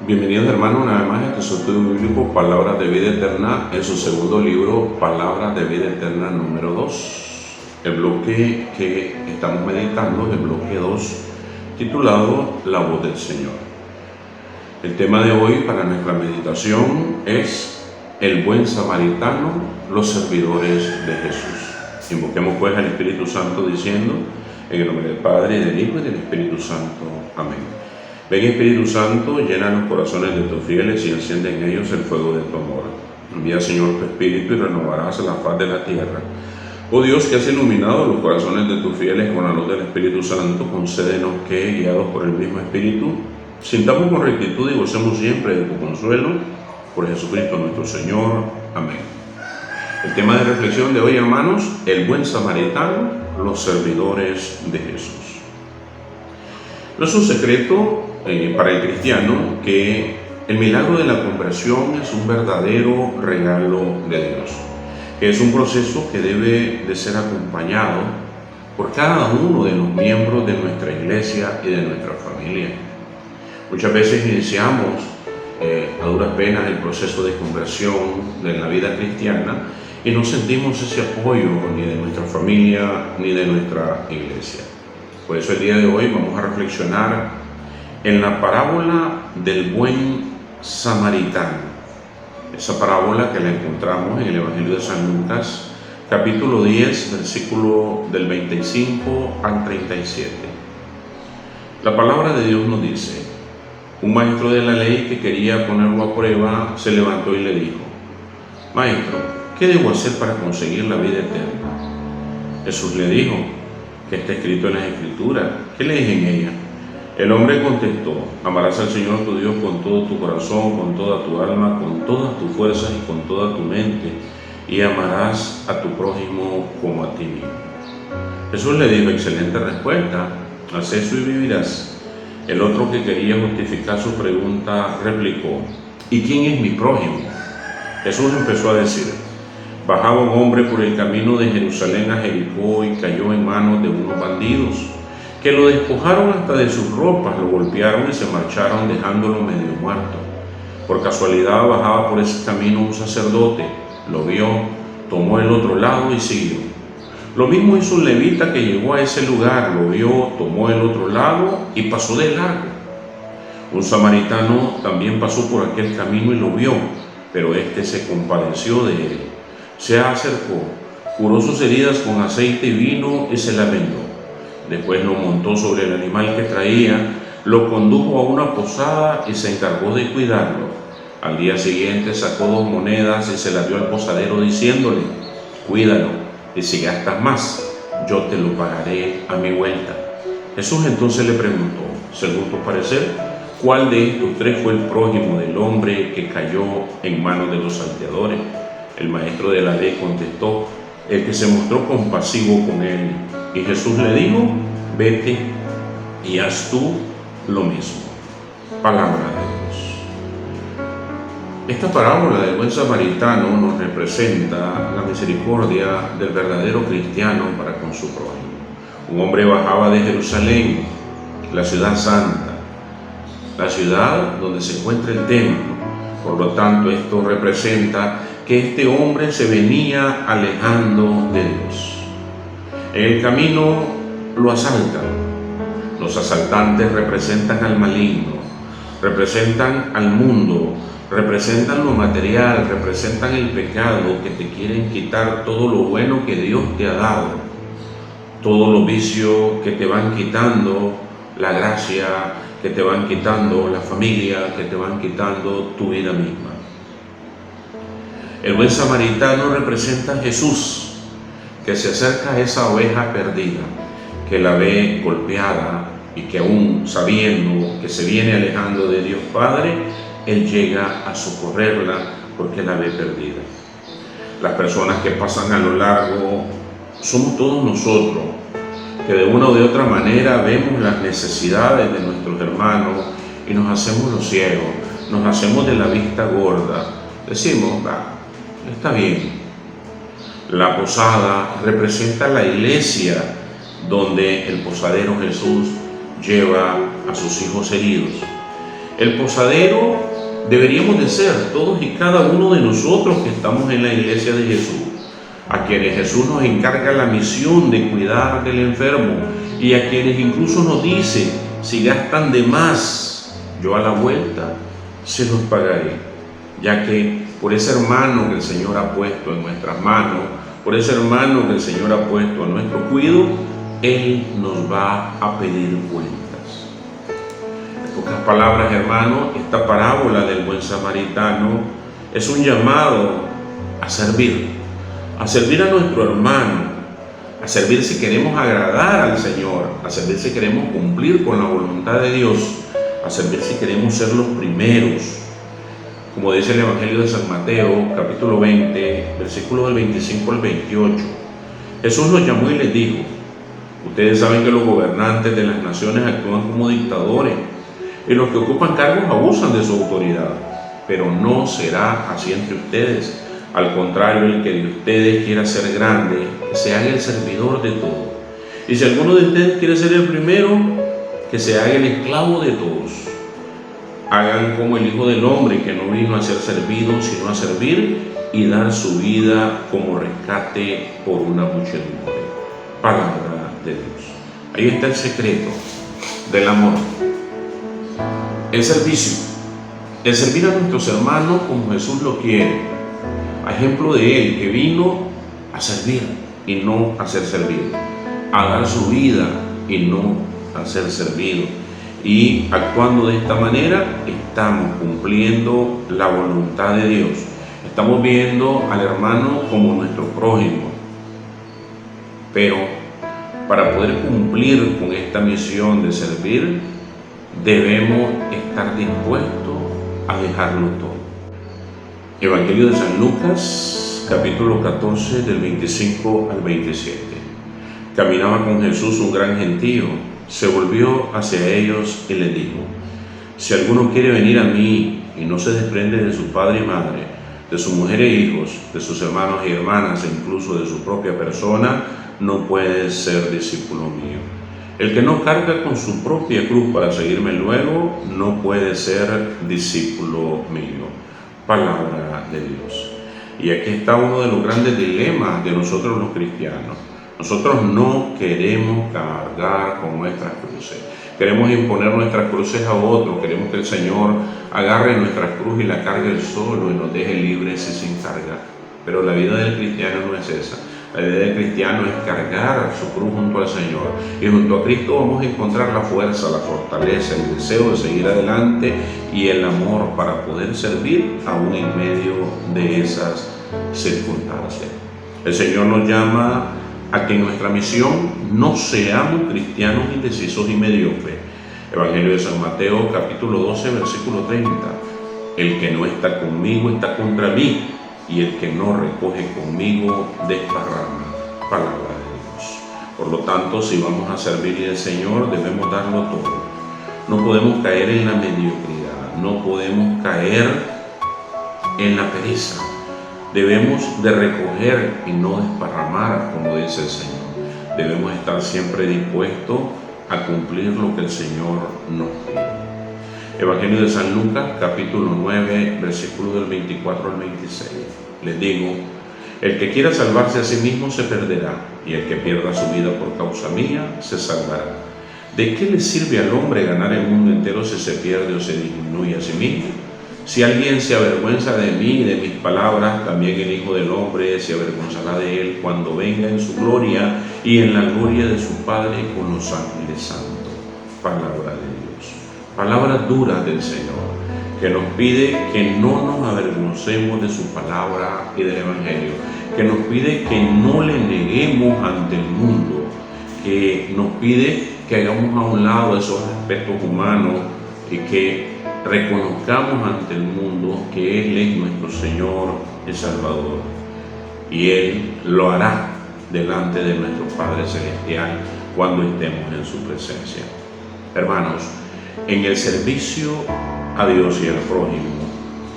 Bienvenidos hermanos una vez más a este estudio bíblico Palabras de Vida Eterna en su segundo libro Palabras de Vida Eterna número 2. El bloque que estamos meditando es el bloque 2 titulado La voz del Señor. El tema de hoy para nuestra meditación es el buen samaritano, los servidores de Jesús. Invoquemos pues al Espíritu Santo diciendo en el nombre del Padre, y del Hijo y del Espíritu Santo. Amén. Ven Espíritu Santo, llena los corazones de tus fieles y enciende en ellos el fuego de tu amor. Envía Señor tu Espíritu y renovarás la faz de la tierra. Oh Dios, que has iluminado los corazones de tus fieles con la luz del Espíritu Santo, concédenos que, guiados por el mismo Espíritu, sintamos con rectitud y gocemos siempre de tu consuelo, por Jesucristo nuestro Señor. Amén. El tema de reflexión de hoy, hermanos, el buen samaritano, los servidores de Jesús. No es un secreto para el cristiano que el milagro de la conversión es un verdadero regalo de Dios, que es un proceso que debe de ser acompañado por cada uno de los miembros de nuestra iglesia y de nuestra familia. Muchas veces iniciamos a duras penas el proceso de conversión de la vida cristiana y no sentimos ese apoyo ni de nuestra familia ni de nuestra iglesia. Por eso el día de hoy vamos a reflexionar en la parábola del buen samaritano. Esa parábola que la encontramos en el Evangelio de San Lucas, capítulo 10, versículo del 25 al 37. La palabra de Dios nos dice: un maestro de la ley que quería ponerlo a prueba se levantó y le dijo: Maestro, ¿qué debo hacer para conseguir la vida eterna? Jesús le dijo: ¿qué está escrito en las Escrituras? ¿Qué lees en ella? El hombre contestó: amarás al Señor tu Dios con todo tu corazón, con toda tu alma, con todas tus fuerzas y con toda tu mente, y amarás a tu prójimo como a ti mismo. Jesús le dijo: excelente respuesta, haz eso y vivirás. El otro, que quería justificar su pregunta, replicó: ¿y quién es mi prójimo? Jesús empezó a decir: bajaba un hombre por el camino de Jerusalén a Jericó y cayó en manos de unos bandidos, que lo despojaron hasta de sus ropas, lo golpearon y se marcharon dejándolo medio muerto. Por casualidad bajaba por ese camino un sacerdote, lo vio, tomó el otro lado y siguió. Lo mismo hizo un levita que llegó a ese lugar, lo vio, tomó el otro lado y pasó de largo. Un samaritano también pasó por aquel camino y lo vio, pero éste se compadeció de él. Se acercó, curó sus heridas con aceite y vino y se la vendó. Después lo montó sobre el animal que traía, lo condujo a una posada y se encargó de cuidarlo. Al día siguiente sacó 2 monedas y se las dio al posadero diciéndole: cuídalo, y si gastas más, yo te lo pagaré a mi vuelta. Jesús entonces le preguntó, según tu parecer, ¿cuál de estos 3 fue el prójimo del hombre que cayó en manos de los salteadores? El maestro de la ley contestó: el que se mostró compasivo con él. Y Jesús le dijo: vete y haz tú lo mismo. Palabra de Dios. Esta parábola del buen samaritano nos representa la misericordia del verdadero cristiano para con su prójimo. Un hombre bajaba de Jerusalén, la ciudad santa, la ciudad donde se encuentra el templo. Por lo tanto, esto representa que este hombre se venía alejando de Dios. En el camino lo asaltan. Los asaltantes representan al maligno, representan al mundo, representan lo material, representan el pecado, que te quieren quitar todo lo bueno que Dios te ha dado, todos los vicios que te van quitando, la gracia que te van quitando, la familia que te van quitando, tu vida misma. El buen samaritano representa a Jesús, que se acerca a esa oveja perdida, que la ve golpeada y que aún sabiendo que se viene alejando de Dios Padre, Él llega a socorrerla porque la ve perdida. Las personas que pasan a lo largo somos todos nosotros, que de una o de otra manera vemos las necesidades de nuestros hermanos y nos hacemos los ciegos, nos hacemos de la vista gorda. Decimos: está bien. La posada representa la iglesia donde el posadero Jesús lleva a sus hijos heridos. El posadero deberíamos de ser todos y cada uno de nosotros que estamos en la iglesia de Jesús, a quienes Jesús nos encarga la misión de cuidar del enfermo y a quienes incluso nos dice: si gastan de más, yo a la vuelta se los pagaré, ya que por ese hermano que el Señor ha puesto en nuestras manos, por ese hermano que el Señor ha puesto a nuestro cuidado, Él nos va a pedir cuentas. En pocas palabras, hermano, esta parábola del buen samaritano es un llamado a servir a nuestro hermano, a servir si queremos agradar al Señor, a servir si queremos cumplir con la voluntad de Dios, a servir si queremos ser los primeros. Como dice el Evangelio de San Mateo, capítulo 20, versículos del 25 al 28, Jesús los llamó y les dijo: ustedes saben que los gobernantes de las naciones actúan como dictadores y los que ocupan cargos abusan de su autoridad, pero no será así entre ustedes. Al contrario, el que de ustedes quiera ser grande, que se haga el servidor de todos. Y si alguno de ustedes quiere ser el primero, que se haga el esclavo de todos. Hagan como el Hijo del Hombre, que no vino a ser servido, sino a servir y dar su vida como rescate por una muchedumbre. Palabra de Dios. Ahí está el secreto del amor. El servicio. El servir a nuestros hermanos como Jesús lo quiere. A ejemplo de Él, que vino a servir y no a ser servido. A dar su vida y no a ser servido. Y actuando de esta manera, estamos cumpliendo la voluntad de Dios. Estamos viendo al hermano como nuestro prójimo. Pero para poder cumplir con esta misión de servir, debemos estar dispuestos a dejarlo todo. Evangelio de San Lucas, capítulo 14, del 25 al 27. Caminaba con Jesús un gran gentío. Se volvió hacia ellos y les dijo: si alguno quiere venir a mí y no se desprende de su padre y madre, de su mujer e hijos, de sus hermanos y hermanas e incluso de su propia persona, no puede ser discípulo mío. El que no carga con su propia cruz para seguirme luego, no puede ser discípulo mío. Palabra de Dios. Y aquí está uno de los grandes dilemas de nosotros los cristianos. Nosotros no queremos cargar con nuestras cruces. Queremos imponer nuestras cruces a otros. Queremos que el Señor agarre nuestras cruces y la cargue Él solo y nos deje libres y sin carga. Pero la vida del cristiano no es esa. La vida del cristiano es cargar su cruz junto al Señor. Y junto a Cristo vamos a encontrar la fuerza, la fortaleza, el deseo de seguir adelante y el amor para poder servir aún en medio de esas circunstancias. El Señor nos llama a que en nuestra misión no seamos cristianos indecisos y mediocres. Evangelio de San Mateo, capítulo 12, versículo 30. El que no está conmigo está contra mí, y el que no recoge conmigo desparrama. Palabra de Dios. Por lo tanto, si vamos a servir al Señor, debemos darlo todo. No podemos caer en la mediocridad, no podemos caer en la pereza. Debemos de recoger y no desparramar, como dice el Señor. Debemos estar siempre dispuestos a cumplir lo que el Señor nos pide. Evangelio de San Lucas, capítulo 9, versículo del 24 al 26. Les digo: el que quiera salvarse a sí mismo se perderá, y el que pierda su vida por causa mía se salvará. ¿De qué le sirve al hombre ganar el mundo entero si se pierde o se disminuye a sí mismo? Si alguien se avergüenza de mí y de mis palabras, también el Hijo del Hombre se avergonzará de él cuando venga en su gloria y en la gloria de su Padre con los ángeles santos. Palabra de Dios. Palabras duras del Señor, que nos pide que no nos avergoncemos de su palabra y del Evangelio, que nos pide que no le neguemos ante el mundo, que nos pide que hagamos a un lado esos aspectos humanos y que reconozcamos ante el mundo que Él es nuestro Señor y Salvador. Y Él lo hará delante de nuestro Padre Celestial cuando estemos en su presencia. Hermanos, en el servicio a Dios y al prójimo,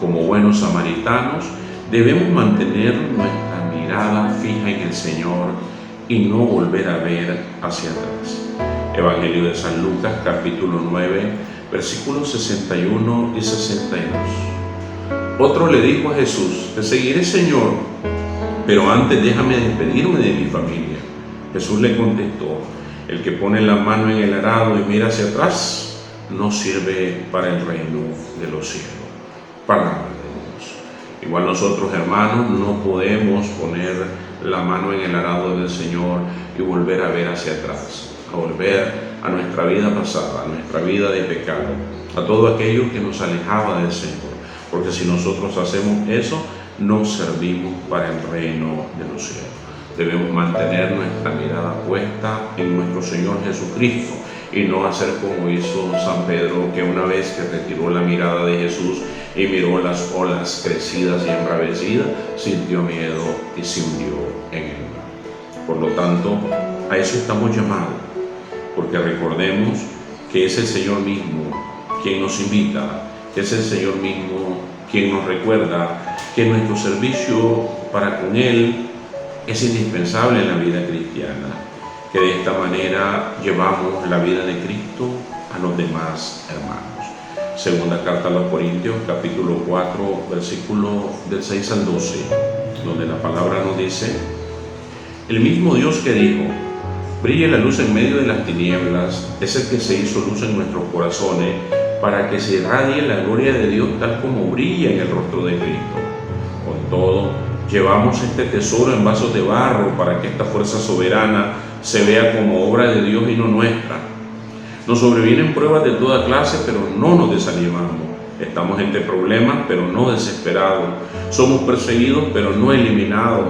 como buenos samaritanos, debemos mantener nuestra mirada fija en el Señor y no volver a ver hacia atrás. Evangelio de San Lucas, capítulo 9, versículos 61 y 62. Otro le dijo a Jesús: te seguiré, Señor, pero antes déjame despedirme de mi familia. Jesús le contestó: el que pone la mano en el arado y mira hacia atrás no sirve para el reino de los cielos. Palabra de Dios. Igual nosotros, hermanos, no podemos poner la mano en el arado del Señor y volver a ver hacia atrás, a volver a nuestra vida pasada, a nuestra vida de pecado, a todo aquello que nos alejaba del Señor. Porque si nosotros hacemos eso, no servimos para el reino de los cielos. Debemos mantener nuestra mirada puesta en nuestro Señor Jesucristo y no hacer como hizo San Pedro, que una vez que retiró la mirada de Jesús y miró las olas crecidas y embravecidas, sintió miedo y se hundió en el mar. Por lo tanto, a eso estamos llamados, porque recordemos que es el Señor mismo quien nos invita, que es el Señor mismo quien nos recuerda que nuestro servicio para con Él es indispensable en la vida cristiana, que de esta manera llevamos la vida de Cristo a los demás hermanos. Segunda carta a los Corintios, capítulo 4, versículo del 6 al 12, donde la palabra nos dice: el mismo Dios que dijo, brille la luz en medio de las tinieblas, es el que se hizo luz en nuestros corazones, para que se irradie la gloria de Dios tal como brilla en el rostro de Cristo. Con todo, llevamos este tesoro en vasos de barro para que esta fuerza soberana se vea como obra de Dios y no nuestra. Nos sobrevienen pruebas de toda clase, pero no nos desanimamos. Estamos entre problemas, pero no desesperados. Somos perseguidos, pero no eliminados.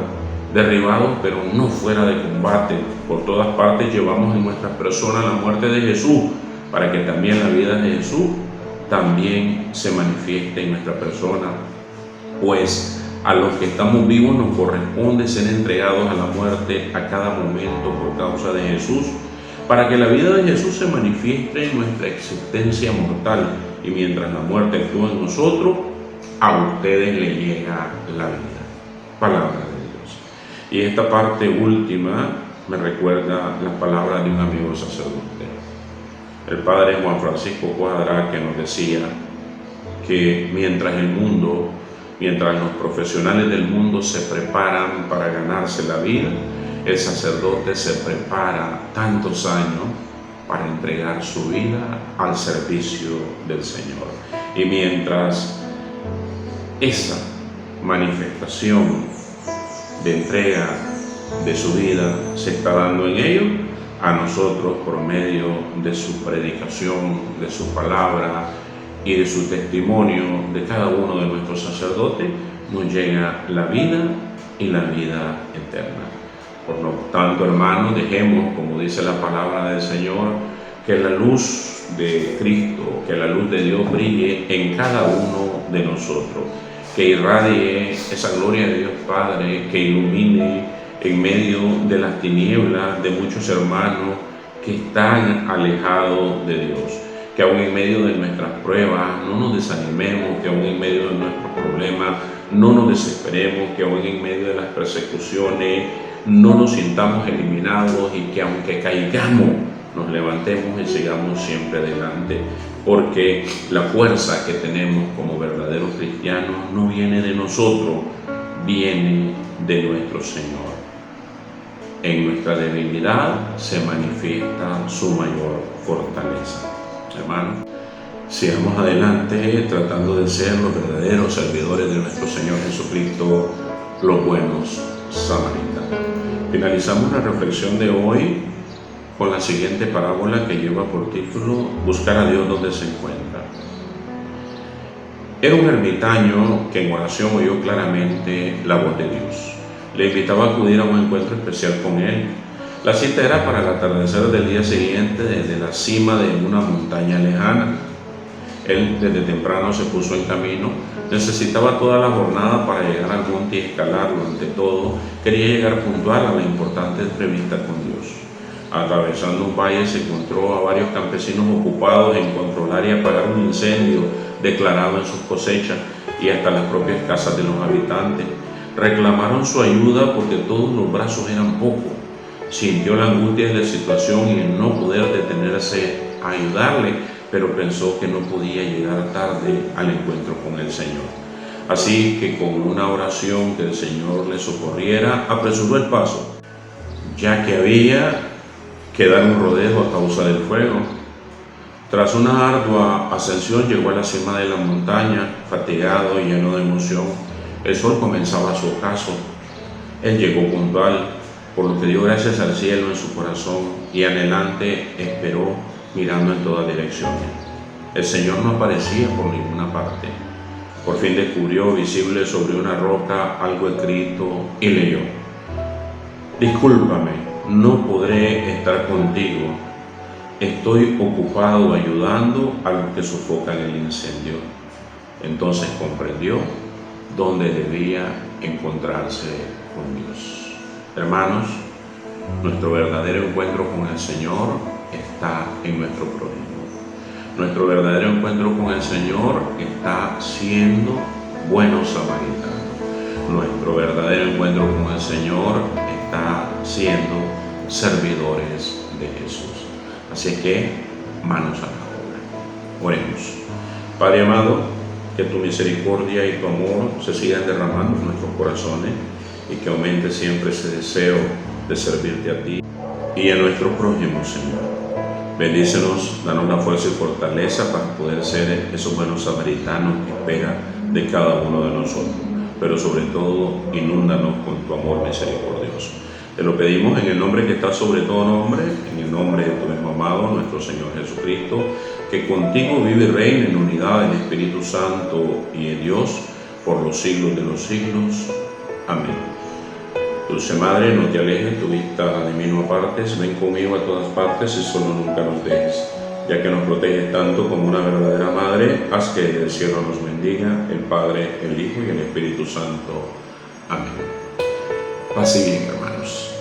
Derribados, pero no fuera de combate. Por todas partes llevamos en nuestras personas la muerte de Jesús, para que también la vida de Jesús también se manifieste en nuestra persona. Pues a los que estamos vivos nos corresponde ser entregados a la muerte a cada momento por causa de Jesús, para que la vida de Jesús se manifieste en nuestra existencia mortal, y mientras la muerte actúa en nosotros, a ustedes les llega la vida. Palabra de Dios. Y esta parte última me recuerda las palabras de un amigo sacerdote, el padre Juan Francisco Cuadra, que nos decía que mientras los profesionales del mundo se preparan para ganarse la vida, el sacerdote se prepara tantos años para entregar su vida al servicio del Señor. Y mientras esa manifestación de entrega de su vida se está dando en ellos, a nosotros, por medio de su predicación, de su palabra y de su testimonio de cada uno de nuestros sacerdotes, nos llega la vida y la vida eterna. Por lo tanto, hermanos, dejemos, como dice la palabra del Señor, que la luz de Cristo, que la luz de Dios brille en cada uno de nosotros, que irradie esa gloria de Dios Padre, que ilumine en medio de las tinieblas de muchos hermanos que están alejados de Dios. Que aún en medio de nuestras pruebas no nos desanimemos, que aún en medio de nuestros problemas no nos desesperemos, que aún en medio de las persecuciones no nos sintamos eliminados, y que aunque caigamos, nos levantemos y sigamos siempre adelante, porque la fuerza que tenemos como verdaderos cristianos no viene de nosotros, viene de nuestro Señor. En nuestra debilidad se manifiesta su mayor fortaleza. Hermanos, sigamos adelante tratando de ser los verdaderos servidores de nuestro Señor Jesucristo, los buenos samaritanos. Finalizamos la reflexión de hoy con la siguiente parábola, que lleva por título Buscar a Dios donde se encuentra. Era un ermitaño que en oración oyó claramente la voz de Dios. Le invitaba a acudir a un encuentro especial con él. La cita era para el atardecer del día siguiente desde la cima de una montaña lejana. Él desde temprano se puso en camino. Necesitaba toda la jornada para llegar al monte y escalarlo. Ante todo, quería llegar puntual a la importante entrevista con Dios. Atravesando un valle se encontró a varios campesinos ocupados en controlar y apagar un incendio declarado en sus cosechas y hasta las propias casas de los habitantes. Reclamaron su ayuda porque todos los brazos eran pocos. Sintió la angustia de la situación y el no poder detenerse a ayudarle, pero pensó que no podía llegar tarde al encuentro con el Señor. Así que con una oración que el Señor le socorriera, apresuró el paso, ya que había que dar un rodeo a causa del fuego. Tras una ardua ascensión llegó a la cima de la montaña, fatigado y lleno de emoción. El sol comenzaba su ocaso. Él llegó puntual, por lo que dio gracias al cielo en su corazón y anhelante esperó mirando en todas direcciones. El Señor no aparecía por ninguna parte. Por fin descubrió visible sobre una roca algo escrito y leyó: discúlpame, no podré estar contigo. Estoy ocupado ayudando a los que sofocan el incendio. Entonces comprendió dónde debía encontrarse con Dios. Hermanos, nuestro verdadero encuentro con el Señor está en nuestro prójimo. Nuestro verdadero encuentro con el Señor está siendo buenos samaritanos. Nuestro verdadero encuentro con el Señor está siendo servidores de Jesús. Así que, manos a la obra. Oremos. Padre amado, que tu misericordia y tu amor se sigan derramando en nuestros corazones y que aumente siempre ese deseo de servirte a ti y a nuestro prójimo, Señor. Bendícenos, danos la fuerza y fortaleza para poder ser esos buenos samaritanos que espera de cada uno de nosotros, pero sobre todo, inúndanos con tu amor misericordioso. Te lo pedimos en el nombre que está sobre todo nombre, en el nombre de tu mismo amado, nuestro Señor Jesucristo, que contigo vive y reina en unidad del Espíritu Santo y de Dios por los siglos de los siglos. Amén. Dulce Madre, no te alejes tu vista de mí no apartes, ven conmigo a todas partes y solo nunca nos dejes. Ya que nos proteges tanto como una verdadera Madre, haz que del cielo nos bendiga el Padre, el Hijo y el Espíritu Santo. Amén. Paz y bien, hermanos.